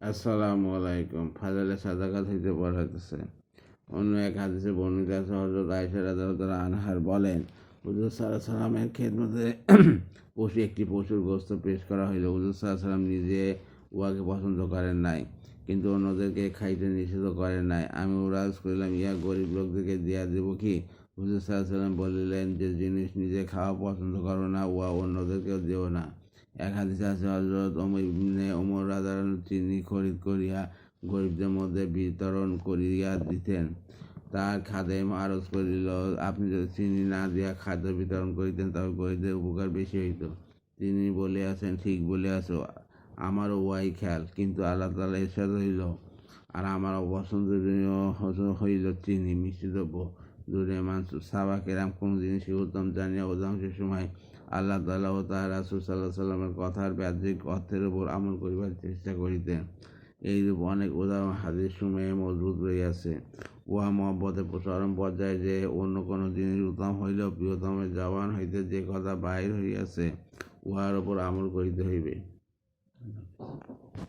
আসসালামু আলাইকুম। ফাজালে সাদাকাত হইতে পড়াইতেছে। অন্য এক হাদিসে বর্ণিত আছে, হযরত আয়েশা রাদিয়াল্লাহু আনহা বলেন, হুজুর সাল্লাল্লাহু আলাইহি সাল্লামের খেদমতে একটি পশুর গোশত পেশ করা হইল। হুজুর সাল্লাল্লাহু আলাইহি সাল্লাম নিজে উহাকে পছন্দ করেন নাই, কিন্তু অন্যদেরকে খাইতে নিষেধ করেন নাই। আমি উরাজ করিলাম, ইহা গরিব লোকদেরকে দিয়া দেব কি? হুজুর সাল্লাল্লাহু আলাইহি সাল্লাম বলিলেন, যে জিনিস নিজে খাওয়া পছন্দ করো না, উহা অন্যদেরকেও দিও না। এক হাদিসে আছে, হযরত ওমর রাদিয়াল্লাহু চিনি খরিদ করিয়া গরিবদের মধ্যে বিতরণ করিয়া দিতেন। তার খাদেম আরজ করিল, আপনি যদি চিনি না দিয়া খাদ্য বিতরণ করিতেন, তবে গরিবদের উপকার বেশি হইত। তিনি বলিয়াছেন, ঠিক বলিয়াছ, আমারও উহাই খেয়াল, কিন্তু আল্লাহ তাআলা ইরশাদ হইল, আর আমার অপছন্দনীয় হইল চিনি, মিষ্টি দ্রব্য, দুধের মাংস। সাহাবা কেরাম কোনো জিনিসকে উত্তম জানিয়া অধিকাংশ সময় আল্লাহ তাআলা ও তাঁর রাসূল সাল্লাল্লাহু আলাইহি সাল্লামের কথার বাহ্যিক অর্থের উপর আমল করিবার চেষ্টা করিতেন। এইরূপ অনেক উদাহরণ হাদিস সমূহে মজবুত রহিয়াছে। উহা মহব্বতের চরম পর্যায়ে, যে অন্য কোনো জিনিস উত্তম হইলেও প্রিয়তমের জবান হইতে যে কথা বাহির হইয়াছে, উহার উপর আমল করিতে হইবে।